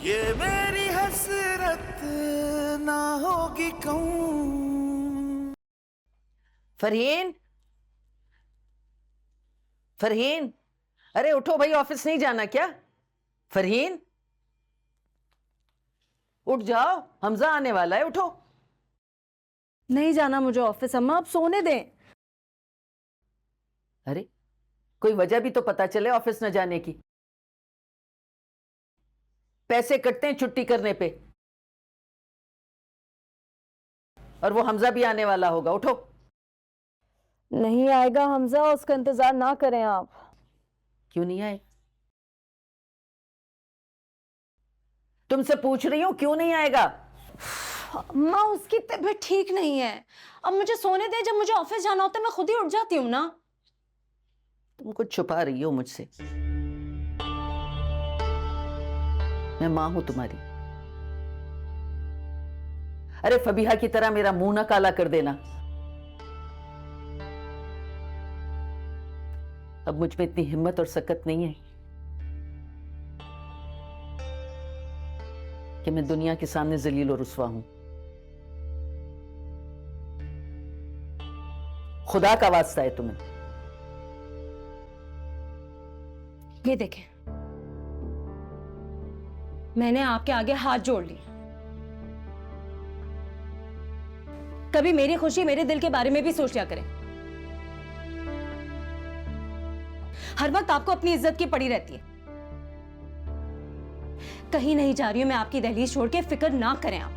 ये मेरी हसरत ना होगी कहूं। फरहीन, फरहीन, अरे उठो भाई, ऑफिस नहीं जाना क्या? फरहीन, उठ जाओ, हमजा आने वाला है, उठो। नहीं जाना मुझे ऑफिस अम्मा, आप सोने दें। अरे कोई वजह भी तो पता चले ऑफिस न जाने की। पैसे कटते हैं छुट्टी करने पे, और वो हमजा भी आने वाला होगा, उठो। नहीं आएगा हमजा, उसका इंतजार ना करें आप। क्यों नहीं आए? तुमसे पूछ रही हूं, क्यों नहीं आएगा? अम्मा उसकी तबीयत ठीक नहीं है, अब मुझे सोने दे, जब मुझे ऑफिस जाना होता है मैं खुद ही उठ जाती हूँ ना। तुम कुछ छुपा रही हो मुझसे। मैं मां हूं तुम्हारी। अरे फबीहा की तरह मेरा मुंह ना काला कर देना। अब मुझ में इतनी हिम्मत और सकत नहीं है कि मैं दुनिया के सामने जलील और रुस्वा हूं। खुदा का वास्ता है तुम्हें। ये देखें, मैंने आपके आगे हाथ जोड़ लिए। कभी मेरी खुशी, मेरे दिल के बारे में भी सोच लिया करें। हर वक्त आपको अपनी इज्जत की पड़ी रहती है। कहीं नहीं जा रही हूं मैं आपकी दहलीज छोड़ के, फिक्र ना करें आप।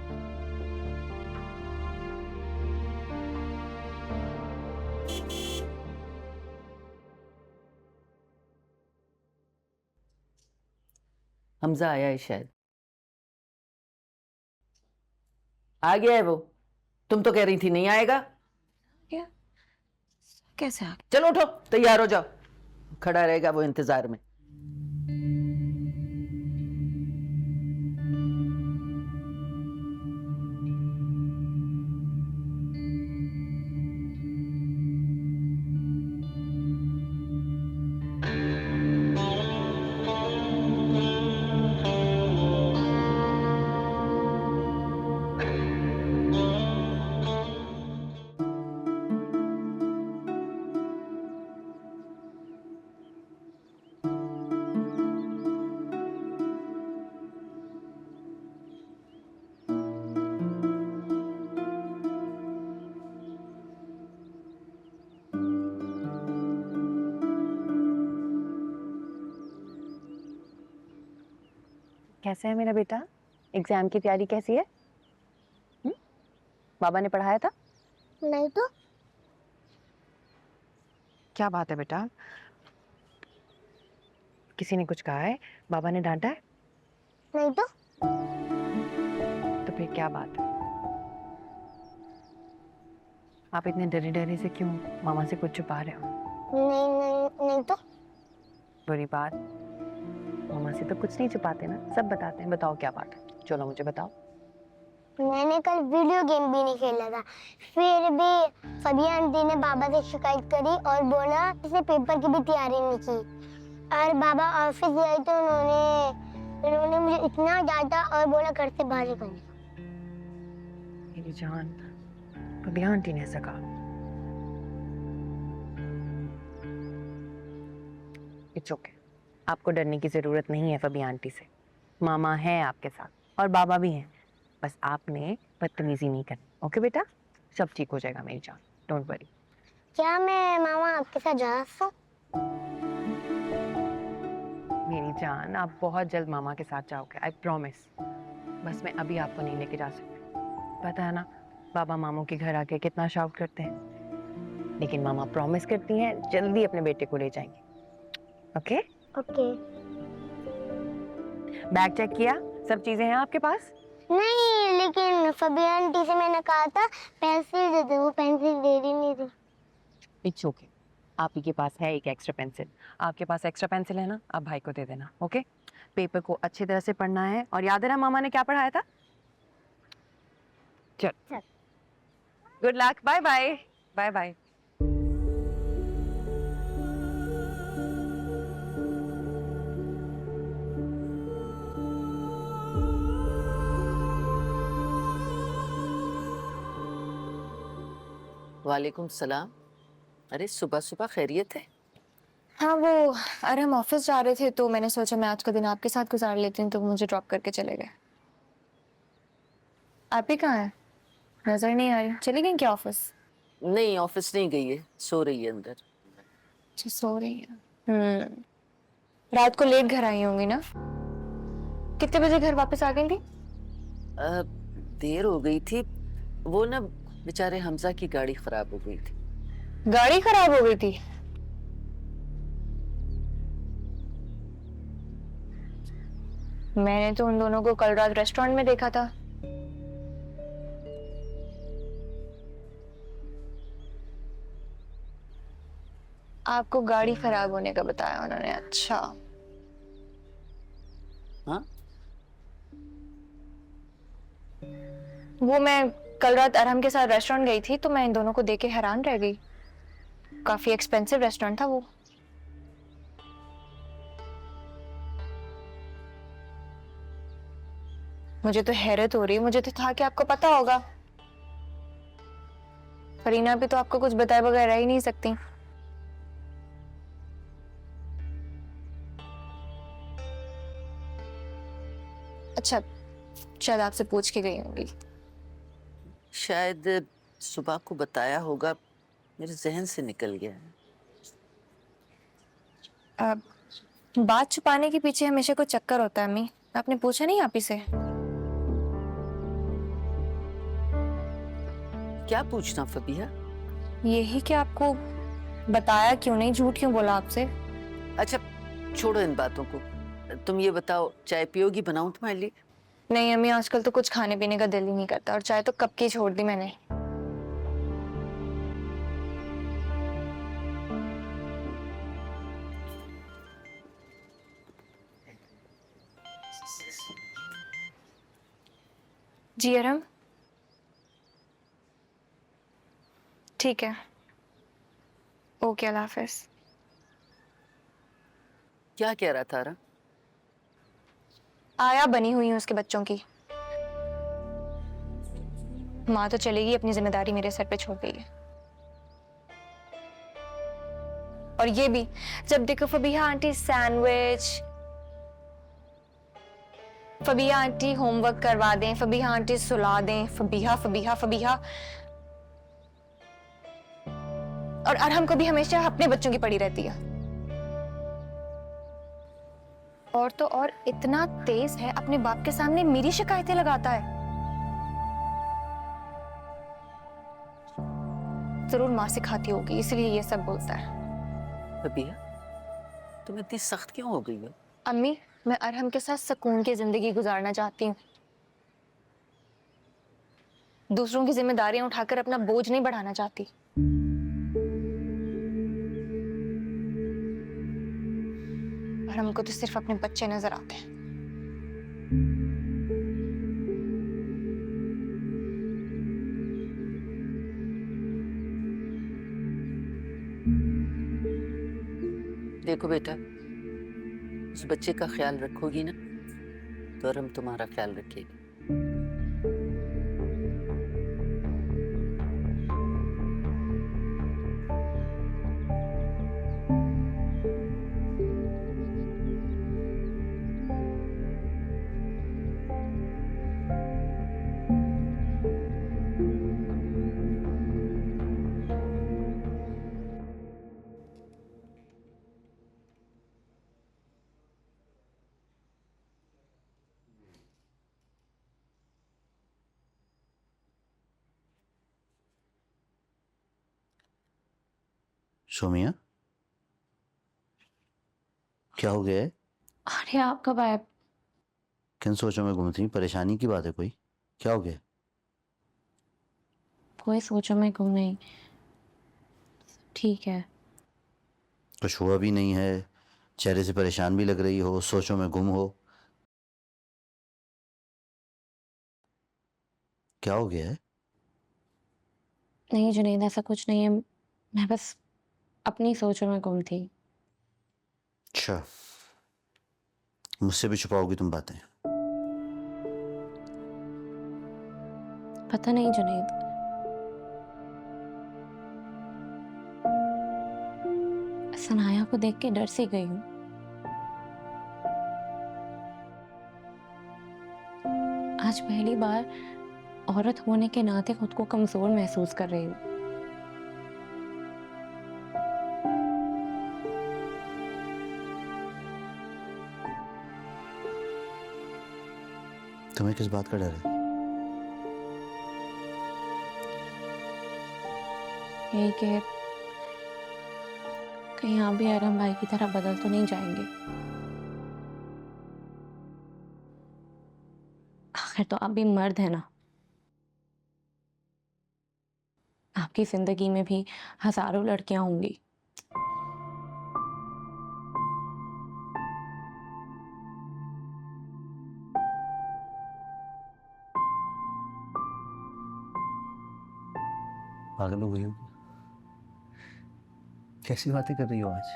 हमजा आया है शायद। आ गया है वो। तुम तो कह रही थी नहीं आएगा। क्या? कैसे आ गया? चलो उठो, तैयार हो जाओ। खड़ा रहेगा वो इंतजार में। कैसा है मेरा बेटा? एग्जाम की तैयारी कैसी है? बाबा ने पढ़ाया था? नहीं तो। क्या बात है बेटा? किसी ने कुछ कहा है? बाबा ने डांटा है? नहीं तो। तो फिर क्या बात है? आप इतने डरे डरे से क्यों मामा से कुछ छुपा रहे हो? नहीं तो। बुरी बात। मामा से तो कुछ नहीं छुपाते ना, सब बताते हैं। बताओ क्या बात है, चलो मुझे बताओ। मैंने कल वीडियो गेम भी नहीं खेला था, फिर भी फबिया आंटी ने बाबा से शिकायत करी और बोला इसे पेपर की भी तैयारी नहीं की। और बाबा ऑफिस गए तो उन्होंने मुझे इतना डांटा और बोला घर से बाहर निकलने को। मेरी जान, फबिया आंटी ने ऐसा कहा? इट्स ओके, आपको डरने की जरूरत नहीं है फबिया आंटी से। मामा है आपके साथ और बाबा भी हैं। बस आपने बदतमीजी नहीं करनी। ओके बेटा, सब ठीक हो जाएगा मेरी जान, डोंट वरी। क्या मैं मामा आपके साथ जा सकता हूँ? मेरी जान, आप बहुत जल्द मामा के साथ जाओगे, आई प्रॉमिस। बस मैं अभी आपको नहीं लेके जा सकती। पता है ना, बाबा मामू के घर आके कितना शाउट करते हैं, लेकिन मामा प्रॉमिस करती हैं जल्दी अपने बेटे को ले जाएंगे। ओके? ओके। बैग चेक किया? सब चीजें हैं आपके पास? नहीं, लेकिन फबिया आंटी से मैंने कहा था पेंसिल दे दो, वो पेंसिल दे रही नहीं थी। इट्स ओके, आप ही के पास है एक एक्स्ट्रा पेंसिल। आपके पास एक्स्ट्रा पेंसिल है ना, आप भाई को दे देना। ओके? पेपर को अच्छी तरह से पढ़ना है, और याद है ना मामा ने क्या पढ़ाया था? चल, good luck, bye bye. Bye bye. वालेकुम सलाम। अरे सुबह सुबह खैरियत है? हाँ वो, अरे हम ऑफिस जा रहे थे तो मैंने सोचा मैं आज का दिन आपके साथ गुजार लेती हूँ, तो वो मुझे ड्रॉप करके चले गए। आप ही कहाँ हैं? नजर नहीं आ रही। चली गई क्या ऑफिस? नहीं, ऑफिस नहीं गई है, सो रही है अंदर। अच्छा, सो रही है। रात को लेट घर आई होंगी ना? कितने बजे घर वापस आ गई थी? देर हो गई थी। वो ना बेचारे हमजा की गाड़ी खराब हो गई थी। गाड़ी खराब हो गई थी? मैंने तो उन दोनों को कल रात रेस्टोरेंट में देखा था। आपको गाड़ी खराब होने का बताया उन्होंने? अच्छा। हाँ, वो मैं कल रात अरहम के साथ रेस्टोरेंट गई थी तो मैं इन दोनों को देख के हैरान रह गई। काफी एक्सपेंसिव रेस्टोरेंट था वो। मुझे तो हैरत हो रही है, मुझे तो था कि आपको पता होगा। फरीना भी तो आपको कुछ बताए बगैर रह ही नहीं सकती। अच्छा, शायद आपसे पूछ के गई होंगी। शायद सुबह को बताया होगा, मेरे जहन से निकल गया है। बात छुपाने के पीछे हमेशा कोई चक्कर होता है अम्मी। आपने पूछा नहीं आप ही से? क्या पूछना फबीहा? यही कि आपको बताया क्यों नहीं, झूठ क्यों बोला आपसे? अच्छा छोड़ो इन बातों को। तुम ये बताओ, चाय पियोगी? बनाऊं तुम्हारे लिए? नहीं अम्मी, आजकल तो कुछ खाने पीने का दिल ही नहीं करता, और चाय तो कब की छोड़ दी मैंने। जी अरहम, ठीक है, ओके, अल्लाह हाफिज। क्या कह रहा था? आया बनी हुई हूँ उसके बच्चों की। माँ तो चलेगी, अपनी जिम्मेदारी मेरे सर पे छोड़ गई है। और ये भी, जब देखो Fabiha aunty sandwich, Fabiha aunty homework करवा दें, फबीहा आंटी सुला दें, फबीहा फबीहा फबीहा। और अरहम को भी हमेशा अपने बच्चों की पड़ी रहती है। और तो और इतना तेज है, अपने बाप के सामने मेरी शिकायतें लगाता है। जरूर माँ सिखाती होगी, इसलिए ये सब बोलता है। फबीहा, तुम इतनी सख्त क्यों हो गई हो? अम्मी, मैं अरहम के साथ सुकून की जिंदगी गुजारना चाहती हूँ। दूसरों की जिम्मेदारियां उठाकर अपना बोझ नहीं बढ़ाना चाहती। अरहम को तो सिर्फ अपने बच्चे नजर आते हैं। देखो बेटा, उस बच्चे का ख्याल रखोगी ना तो हम तुम्हारा ख्याल रखेगी। सोमिया, क्या हो गया है? अरे आप कब आए? किन सोचों में गुम थी? परेशानी की बात है कोई? क्या हो गया? कोई सोचो मैं गुम नहीं, ठीक है। कुछ हुआ भी नहीं है, चेहरे से परेशान भी लग रही हो, सोचों में गुम हो। क्या हो गया है? नहीं जुनैद, ऐसा कुछ नहीं है, मैं बस अपनी सोचों में गुम थी। अच्छा, मुझसे भी छुपाओगी तुम बातें? पता नहीं जुनैद, को देख के डर सी गई हूँ। आज पहली बार औरत होने के नाते खुद को कमजोर महसूस कर रही हूँ। तुम्हें किस बात का डर है? यही कि कहीं आप भी अरहम भाई की तरह बदल तो नहीं जाएंगे। आखिर तो आप भी मर्द है ना। आपकी जिंदगी में भी हजारों लड़कियां होंगी। पागल हो गई हो? कैसी बातें कर रही हो आज?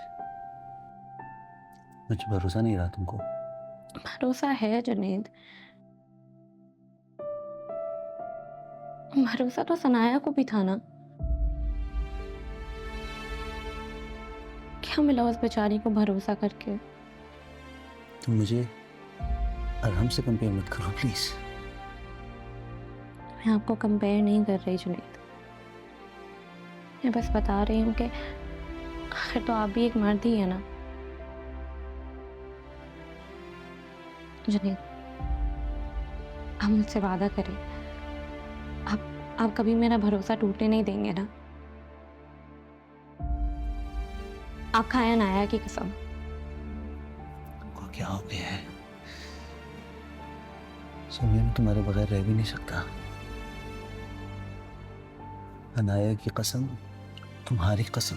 मुझे भरोसा नहीं रहा तुमको। भरोसा है जुनैद। भरोसा तो सनाया को भी था ना। क्या मिला उस बेचारी को भरोसा करके? तुम मुझे अरहम से कंपेयर मत करो प्लीज। मैं आपको कंपेयर नहीं कर रही जुनैद। मैं बस बता रही हूँ कि आखिर तो आप भी एक मर्द ही है ना। जुनैद, आप मुझसे वादा करें, आप कभी मेरा भरोसा टूटने नहीं देंगे ना। आप खाया नाया की कसम। को क्या हो गया है? सुनिए, मैं तुम्हारे बगैर रह भी नहीं सकता। अनाया की कसम, तुम्हारी कसम।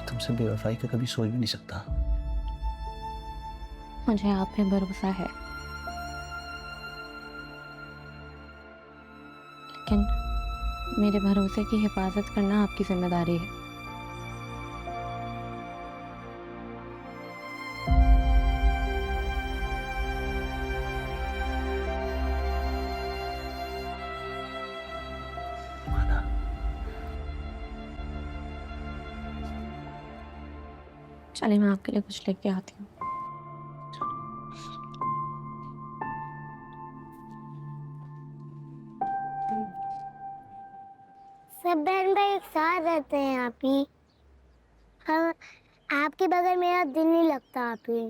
तुमसे बेवफाई का कभी सोच भी नहीं सकता। मुझे आप पे भरोसा है, लेकिन मेरे भरोसे की हिफाजत करना आपकी जिम्मेदारी है। माना। चलिए मैं आपके लिए कुछ लेके आती हूँ। सब बहन भाई एक साथ रहते हैं आप ही। हम आपके बगैर मेरा दिल नहीं लगता आप ही।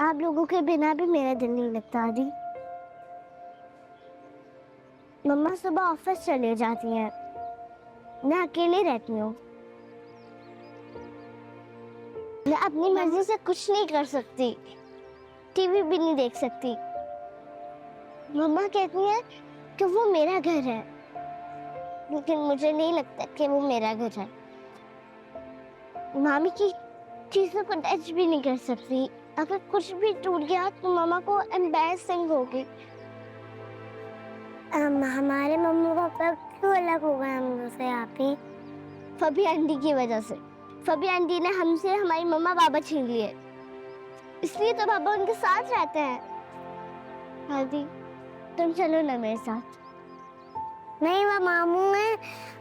आप लोगों के बिना भी मेरा दिल नहीं लगता आदि। मम्मा सुबह ऑफिस चले जाती हैं, मैं अकेले रहती हूँ। मैं अपनी मर्जी से कुछ नहीं कर सकती, टीवी भी नहीं देख सकती। मम्मा कहती है कि वो मेरा घर है, लेकिन मुझे नहीं लगता कि वो मेरा घर है। मामी की चीजों को टच भी नहीं कर सकती। अगर कुछ भी टूट गया तो मामा को एम्बैरसिंग होगी। हमारे मम्मी पापा क्यों अलग हो गए हम लोग से आप ही? फबी आंटी की वजह से। फबी आंटी ने हमसे हमारी मम्मा पापा छीन लिए, इसलिए तो पापा उनके साथ रहते हैं। आदि तुम चलो ना मेरे साथ। नहीं, वो मामू है,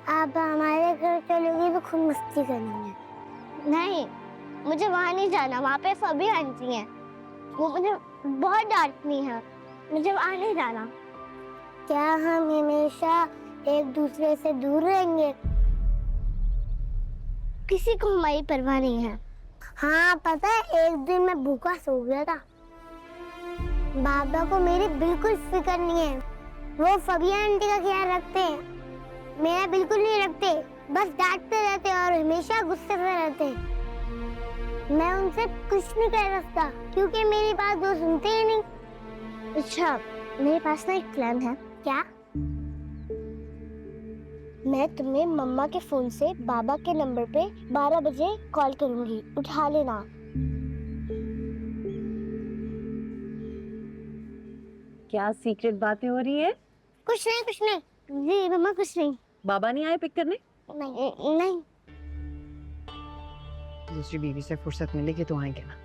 आप हमारे घर चलोगी तो खूब मस्ती करेंगे। नहीं, मुझे वहाँ नहीं जाना, वहाँ पे फबी आंटी हैं, वो मुझे बहुत डांटती हैं। मुझे वहाँ नहीं जाना। क्या हम हमेशा एक दूसरे से दूर रहेंगे? किसी को हमारी परवाह नहीं है। हाँ पता है, एक दिन मैं भूखा सो गया था। बाबा को मेरी बिल्कुल फिक्र नहीं है। वो फबिया आंटी का ख्याल रखते हैं, मेरा बिल्कुल नहीं रखते। बस डांटते रहते हैं और हमेशा गुस्से में रहते हैं। मैं उनसे कुछ नहीं कह सकता क्योंकि मेरी बात वो सुनते ही नहीं। अच्छा, मेरे पास ना एक प्लान है। क्या? मैं तुम्हें मम्मा के फोन से बाबा के नंबर पे 12 बजे कॉल करूंगी, उठा लेना। क्या सीक्रेट बातें हो रही है? कुछ नहीं जी मम्मा, कुछ नहीं। बाबा नहीं आए पिक करने? नहीं नहीं। दूसरी बीवी से फुर्सत मिलेगी तो आएंगे ना।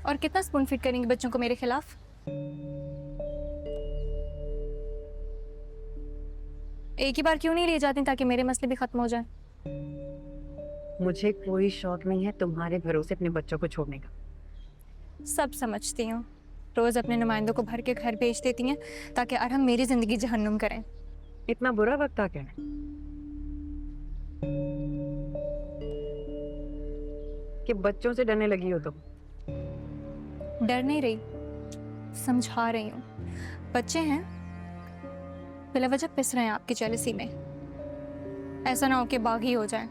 और कितना स्पून फीड करेंगे बच्चों को मेरे खिलाफ? एक ही बार क्यों नहीं ले जाती ताकि मेरे मसले भी खत्म हो जाए? मुझे कोई शौक नहीं है तुम्हारे भरोसे अपने बच्चों को छोड़ने का। सब समझती हूँ। रोज अपने नुमाइंदों को भर के घर भेज देती हैं ताकि अरहम मेरी जिंदगी जहन्नुम करें। इतना बुरा वक्त आ गया कि बच्चों से डरने लगी हो तुम। डर नहीं रही, समझा रही हूँ। बच्चे हैं, बिला वजह पिस रहे हैं आपकी जेलसी में। ऐसा ना हो कि बागी हो जाए,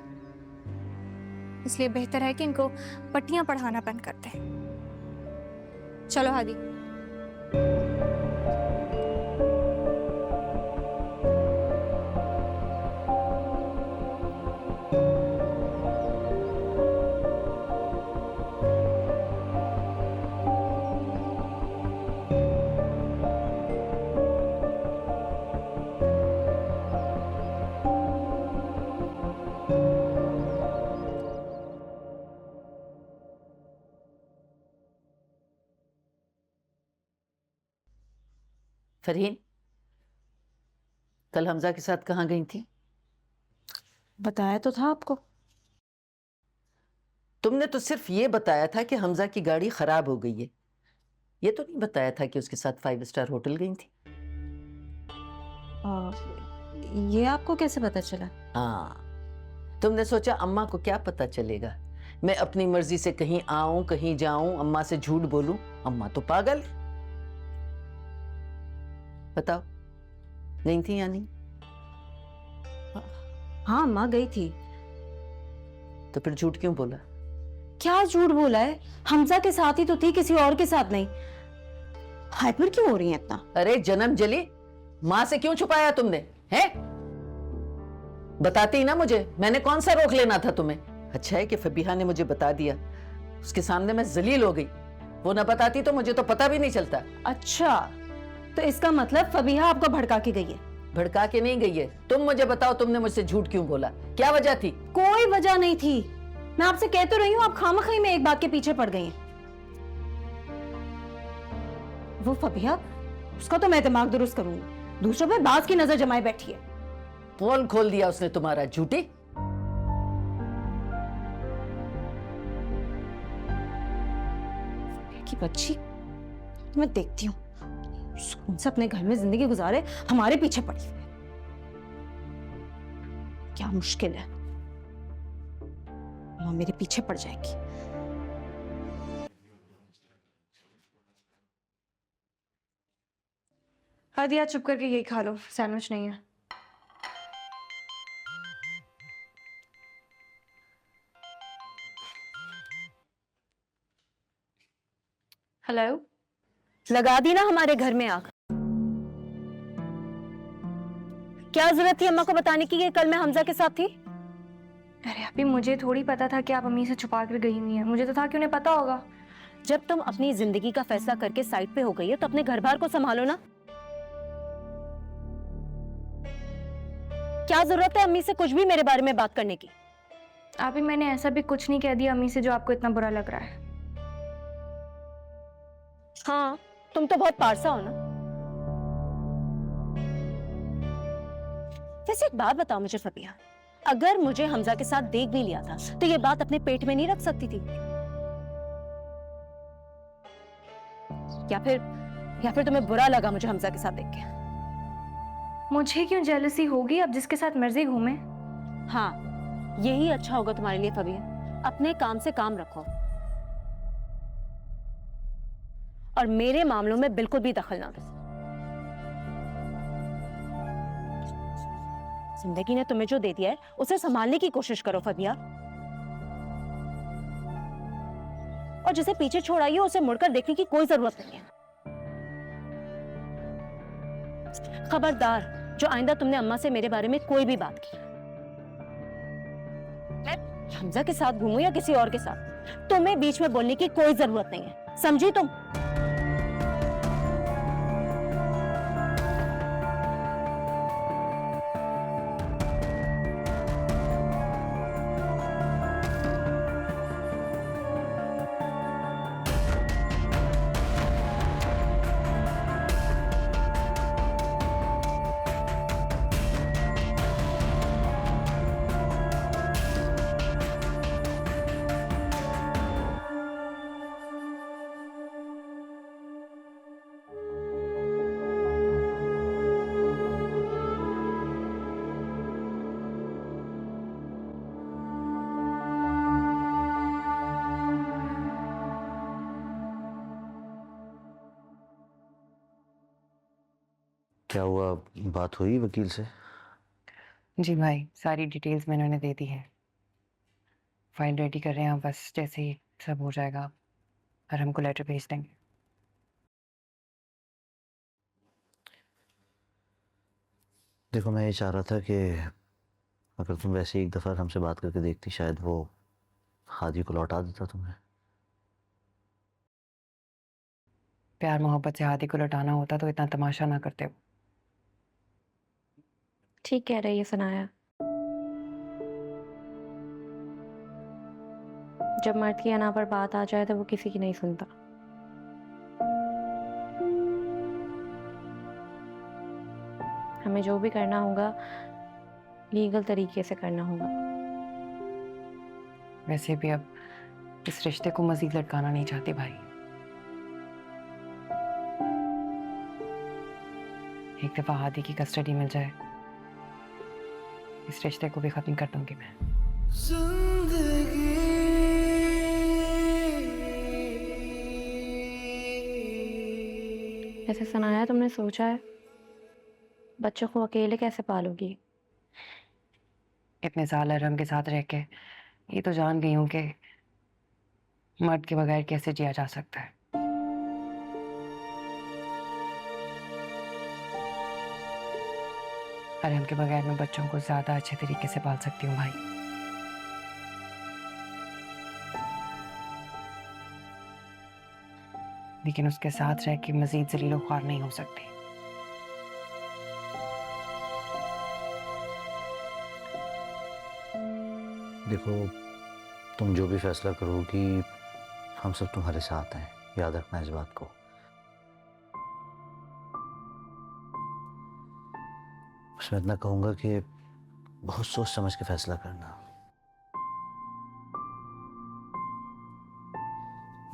इसलिए बेहतर है कि इनको पट्टियां पढ़ाना बंद करते हैं। चलो हादी। फरहीन, कल हमजा के साथ कहाँ गई थी? बताया तो था आपको। तुमने तो सिर्फ ये बताया था कि हमजा की गाड़ी खराब हो गई है। ये तो नहीं बताया था कि उसके साथ 5 स्टार होटल गई थी। ये आपको कैसे पता चला? हाँ, तुमने सोचा अम्मा को क्या पता चलेगा, मैं अपनी मर्जी से कहीं आऊं कहीं जाऊं, अम्मा से झूठ बोलूं। अम्मा तो पागल है। बताओ, गई थी या नहीं? हाँ माँ गई थी। तो फिर झूठ क्यों बोला? क्या झूठ बोला है? हमजा के साथ ही तो थी, किसी और के साथ नहीं। हाइपर क्यों हो रही है इतना? अरे जन्म जली, माँ से क्यों छुपाया तुमने? हैं? बताती ना मुझे, मैंने कौन सा रोक लेना था तुम्हें? अच्छा है कि फबीहा ने मुझे बता दिया, उसके सामने मैं जलील हो गई। वो ना बताती तो मुझे तो पता भी नहीं चलता। अच्छा, तो इसका मतलब फबीहा आपको भड़का के गई है? भड़का के नहीं गई है। तुम मुझे बताओ, तुमने मुझसे झूठ क्यों बोला? क्या वजह थी? कोई वजह नहीं थी। मैं आपसे कह तो रही हूँ, आप खामखी में एक बात के पीछे पड़ गई हैं। वो फबीहा, उसका तो मैं दिमाग दुरुस्त करूंगी, दूसरों पे बाज की नजर जमाए बैठी है। पोल खोल दिया उसने तुम्हारा, झूठी। की बच्ची, मैं देखती हूँ सुकून से अपने घर में जिंदगी गुजारे, हमारे पीछे पड़ी है। क्या मुश्किल है, वो मेरे पीछे पड़ जाएगी। हादिया चुप करके यही खा लो, सैंडविच नहीं है। हेलो, लगा दी ना हमारे घर में आग। क्या जरूरत थी अम्मा को बताने की कि कल मैं हमजा के साथ थी? अरे अभी मुझे थोड़ी पता था कि आप अम्मी से छुपा कर गई हुई हैं। मुझे तो था कि उन्हें पता होगा। जब तुम अपनी जिंदगी का फैसला करके साइड पे हो गई है तो अपने घर बार को संभालो ना। क्या जरूरत है अम्मी से कुछ भी मेरे बारे में बात करने की? अभी मैंने ऐसा भी कुछ नहीं कह दिया अम्मी से जो आपको इतना बुरा लग रहा है। हाँ, तुम तो बहुत पारसा हो ना। वैसे एक बात बताओ मुझे फबीहा, अगर मुझे हमजा के साथ देख भी लिया था तो ये बात अपने पेट में नहीं रख सकती थी? या फिर तुम्हें बुरा लगा मुझे हमजा के साथ देख के? मुझे क्यों जेलसी होगी? अब जिसके साथ मर्जी घूमे। हाँ, यही अच्छा होगा तुम्हारे लिए फबीहा। अपने काम से काम रखो और मेरे मामलों में बिल्कुल भी दखल ना दो। जिंदगी ने तुम्हें जो दे दिया है उसे संभालने की कोशिश करो फबीहा, और जिसे पीछे छोड़ आई हो उसे मुड़कर देखने की कोई जरूरत नहीं है। खबरदार, जो आइंदा तुमने अम्मा से मेरे बारे में कोई भी बात की, मैं हमजा के साथ घूमूं या किसी और के साथ, तुम्हें बीच में बोलने की कोई जरूरत नहीं है, समझी तुम? क्या हुआ, बात हुई वकील से? जी भाई, सारी डिटेल्स मैंने उन्हें दे दी है। फाइल रेडी कर रहे हैं, बस जैसे ही सब हो जाएगा और हमको लेटर भेज देंगे। देखो, मैं ये चाह रहा था कि अगर तुम वैसे ही एक दफ़ा हमसे बात करके देखती, शायद वो हादी को लौटा देता तुम्हें। प्यार मोहब्बत से हादी को लौटाना होता तो इतना तमाशा ना करते वो। ठीक कह रही है सनाया। जब मर्द की अना पर बात आ जाए तो वो किसी की नहीं सुनता। हमें जो भी करना होगा लीगल तरीके से करना होगा। वैसे भी अब इस रिश्ते को मजीद लटकाना नहीं चाहती भाई। एक दफा हादी की कस्टडी मिल जाए, इस रिश्ते को भी खत्म कर दूंगी मैं। ऐसे सनाया, तुमने सोचा है बच्चों को अकेले कैसे पालोगी? इतने साल अरहम के साथ रह के ये तो जान गई हूँ कि मर्द के बगैर कैसे जिया जा सकता है। अरहम के बगैर मैं बच्चों को ज्यादा अच्छे तरीके से पाल सकती हूँ भाई। लेकिन उसके साथ रह के मजीद जलीलो ख्वार नहीं हो सकती। देखो, तुम जो भी फैसला करोगी, हम सब तुम्हारे साथ हैं, याद रखना इस बात को। बस मैं इतना कहूँगा कि बहुत सोच समझ के फैसला करना।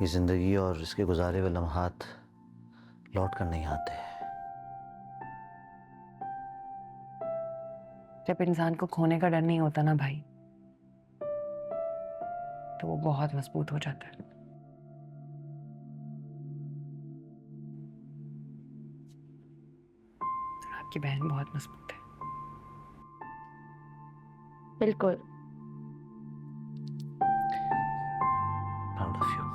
ये जिंदगी और इसके गुजारे हुए लम्हात लौट कर नहीं आते। जब इंसान को खोने का डर नहीं होता ना भाई, तो वो बहुत मजबूत हो जाता है। आपकी बहन बहुत मजबूत है। बिल्कुल। Proud of you.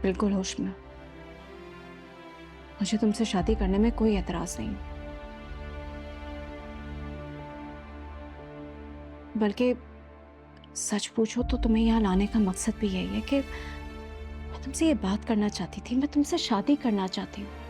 बिल्कुल होश में। मुझे तुमसे शादी करने में कोई एतराज नहीं, बल्कि सच पूछो तो तुम्हें यहाँ लाने का मकसद भी यही है कि मैं तुमसे ये बात करना चाहती थी, मैं तुमसे शादी करना चाहती हूँ।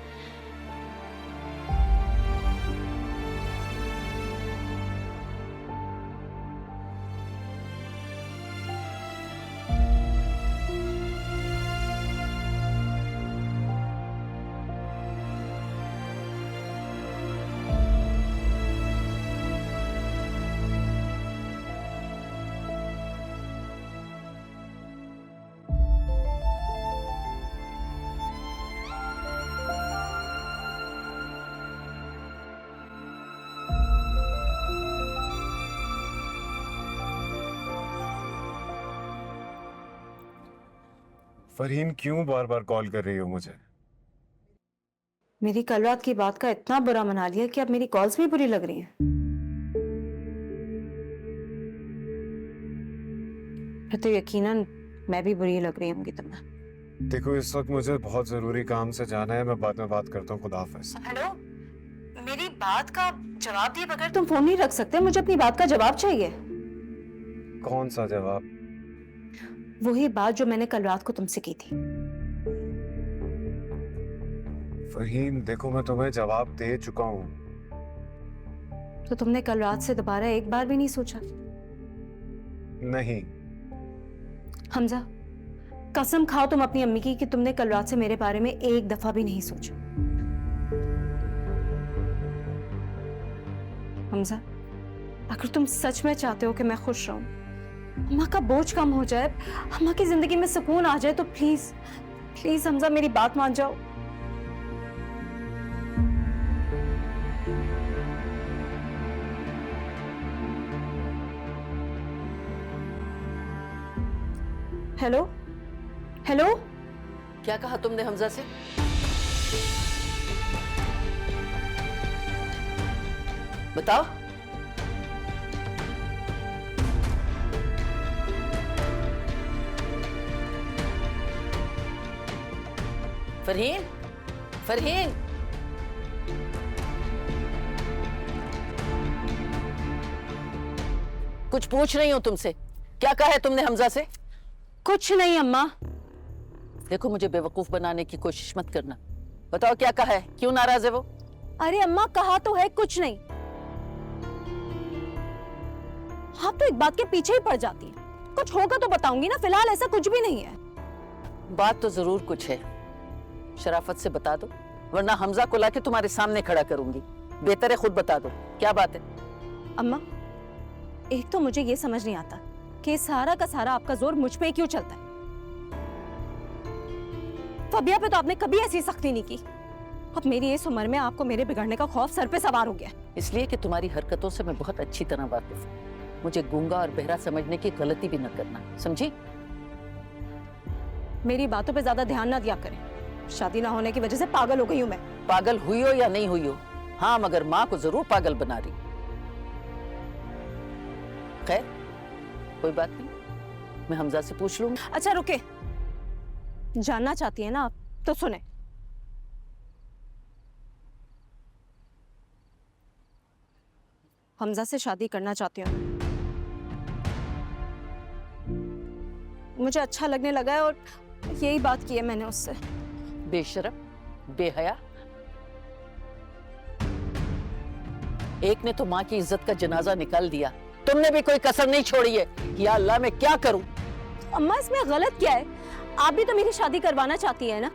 फरहीन, क्यों बार बार कॉल कर रही हो मुझे? मेरी कल रात की बात का इतना बुरा मना लिया कि अब मेरी कॉल्स भी बुरी लग रही हैं। फिर तो यकीनन मैं भी बुरी लग रही होंगी तुम्हें। देखो, इस वक्त मुझे बहुत जरूरी काम से जाना है, मैं बाद में बात करता हूँ। खुदा हाफिज। हेलो, मेरी बात का जवाब दिए बगैर तुम फोन नहीं रख सकते। मुझे अपनी बात का जवाब चाहिए। कौन सा जवाब? वही बात जो मैंने कल रात को तुमसे की थी। फरहीन, देखो, मैं तुम्हें जवाब दे चुका हूँ। तो तुमने कल रात से दोबारा एक बार भी नहीं सोचा? नहीं। हमजा, कसम खाओ तुम अपनी अम्मी की कि तुमने कल रात से मेरे बारे में एक दफा भी नहीं सोचा। हमजा, अगर तुम सच में चाहते हो कि मैं खुश रहूं, अम्मा का बोझ कम हो जाए, अम्मा की जिंदगी में सुकून आ जाए, तो प्लीज प्लीज हमजा मेरी बात मान जाओ। हेलो हेलो, क्या कहा तुमने हमजा से? बताओ। फरहीन, फरहीन, कुछ पूछ रही हूं तुमसे, क्या कहा है तुमने हमजा से? कुछ नहीं अम्मा। देखो, मुझे बेवकूफ बनाने की कोशिश मत करना। बताओ क्या कहा है, क्यों नाराज है वो? अरे अम्मा, कहा तो है कुछ नहीं। आप तो एक बात के पीछे ही पड़ जाती हैं। कुछ होगा तो बताऊंगी ना, फिलहाल ऐसा कुछ भी नहीं है। बात तो जरूर कुछ है, शराफत से बता दो, वरना हमजा को लाके तुम्हारे सामने खड़ा करूंगी। बेहतर है खुद बता दो, क्या बात है? अम्मा, एक तो मुझे ये समझ नहीं आता कि सारा का सारा आपका जोर मुझ पे क्यों चलता है। फबिया पे तो आपने कभी ऐसी सख्ती नहीं की। अब मेरी इस उम्र में आपको मेरे बिगड़ने का खौफ सर पे सवार हो गया। इसलिए कि तुम्हारी हरकतों से मैं बहुत अच्छी तरह वाकिफ हूँ। मुझे गूंगा और बहरा समझने की गलती भी न करना, समझी? मेरी बातों पे ज्यादा ध्यान ना दिया करें। शादी ना होने की वजह से पागल हो गई हूं मैं। पागल हुई हो या नहीं हुई हो, हाँ, मगर माँ को जरूर पागल बना रही। खैर, कोई बात नहीं, मैं हमजा से पूछ लूंगी। अच्छा रुके, जानना चाहती है ना आप, तो सुने। हमजा से शादी करना चाहती हूँ। मुझे अच्छा लगने लगा है और यही बात की है मैंने उससे। बेशरम, बेहया, एक ने तो माँ की इज्जत का जनाजा निकाल दिया, तुमने भी कोई कसर नहीं छोड़ी है। या अल्लाह, मैं क्या करूं? अम्मा, इसमें गलत क्या है? आप भी तो मेरी शादी करवाना चाहती है ना,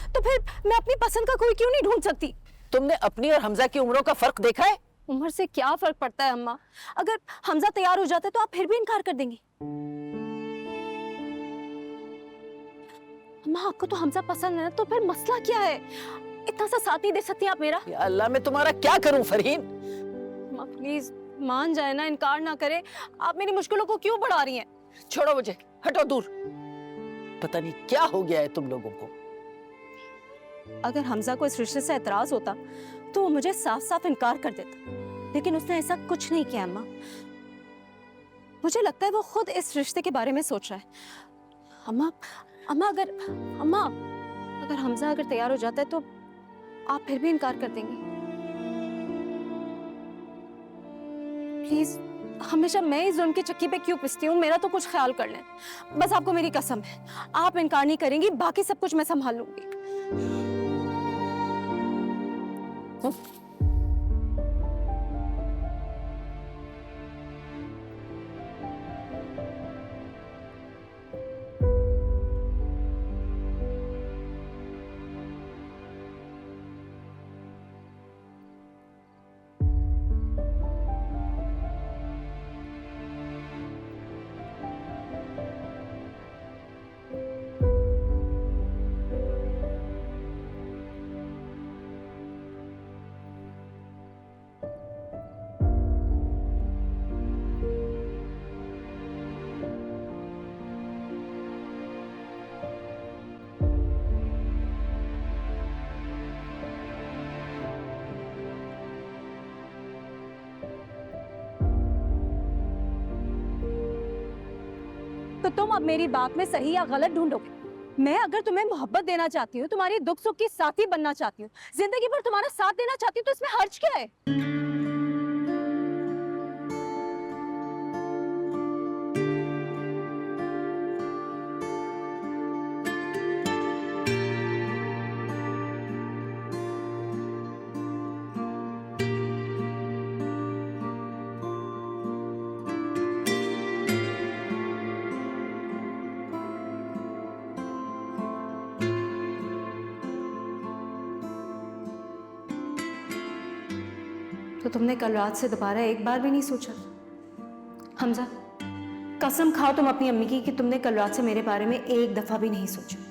तो फिर मैं अपनी पसंद का कोई क्यों नहीं ढूंढ सकती? तुमने अपनी और हमजा की उम्रों का फर्क देखा है? उम्र से क्या फर्क पड़ता है अम्मा? अगर हमजा तैयार हो जाता है तो आप फिर भी इनकार कर देंगी? अम्मा, आपको तो हमजा पसंद है ना, तो फिर मसला क्या है? इतना सा साथ नहीं दे सकती आप मेरा? या अल्लाह, मैं तुम्हारा क्या करूं फरहीन? अम्मा प्लीज मान जाए ना, इनकार ना करे। आप मेरी मुश्किलों को क्यों बढ़ा रही हैं? छोड़ो मुझे, हटो दूर। पता नहीं क्या हो गया है तुम लोगों को। अगर हमजा को इस रिश्ते से एतराज होता तो वो मुझे साफ साफ इनकार कर देता, लेकिन उसने ऐसा कुछ नहीं किया अम्मा। मुझे लगता है वो खुद इस रिश्ते के बारे में सोच रहा है। अम्मा अगर हमजा अगर तैयार हो जाता है तो आप फिर भी इनकार कर देंगी? प्लीज, हमेशा मैं इस जुल्म की चक्की पे क्यों पिसती हूँ? मेरा तो कुछ ख्याल कर लें, बस आपको मेरी कसम है। आप इनकार नहीं करेंगी, बाकी सब कुछ मैं संभाल लूंगी। तो तुम अब मेरी बात में सही या गलत ढूंढोगे। मैं अगर तुम्हें मोहब्बत देना चाहती हूँ, तुम्हारी दुख सुख की साथी बनना चाहती हूँ, जिंदगी भर तुम्हारा साथ देना चाहती हूँ, तो इसमें हर्ज क्या है? तो तुमने कल रात से दोबारा एक बार भी नहीं सोचा? हमजा, कसम खाओ तुम अपनी अम्मी की कि तुमने कल रात से मेरे बारे में एक दफा भी नहीं सोचा।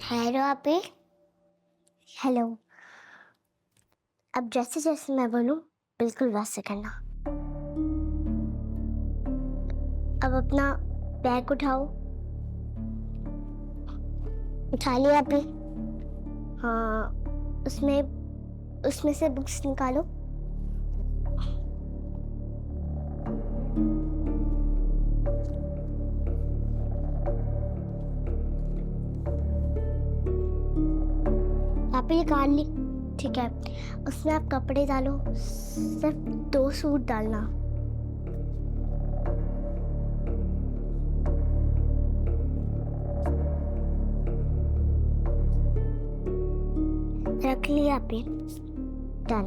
हेलो आपी। हेलो। अब जैसे जैसे मैं बोलूं बिल्कुल वैसे करना। अब अपना बैग उठाओ। उठा लिया आपी? हाँ, उसमें उसमें से बुक्स निकालो। आपी निकाल ली? ठीक है, उसमें आप कपड़े डालो। सिर्फ 2 सूट डालना। रख लिया आपने? डन।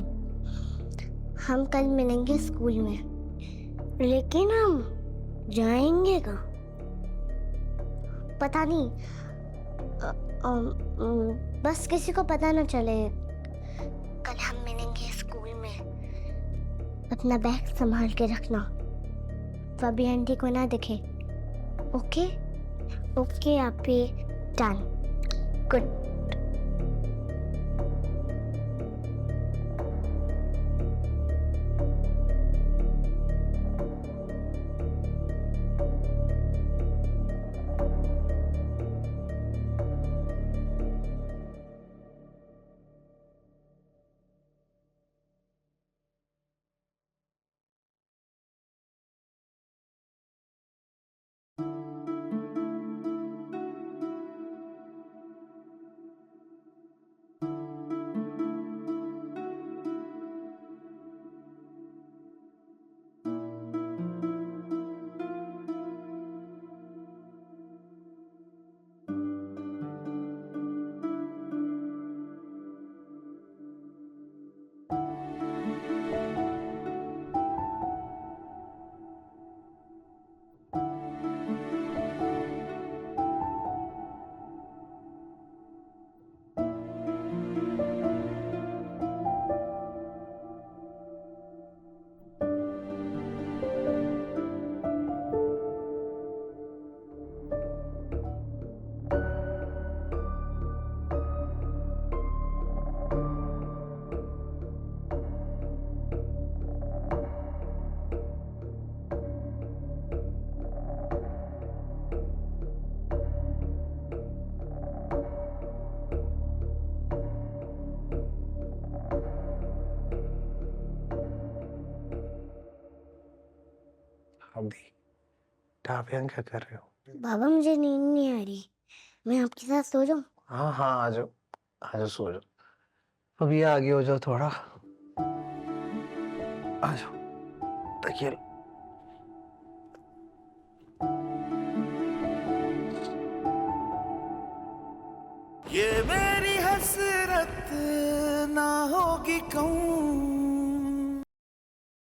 हम कल मिलेंगे स्कूल में, लेकिन हम जाएंगे कहाँ? पता नहीं। बस किसी को पता ना चले। कल हम मिलेंगे स्कूल में। अपना बैग संभाल के रखना, बबी आंटी को ना दिखे। ओके ओके आपी। डन। गुड। दी। आप यहाँ क्या कर रहे हो? बाबा मुझे नींद नहीं आ रही, मैं आपके साथ सो जाऊं? हाँ हाँ, आ जाओ, आ जाओ, सो जाओ। अब ये आगे हो जाओ थोड़ा, आ जाओ, तकिए लो। ये मेरी हसरत ना होगी कहूँ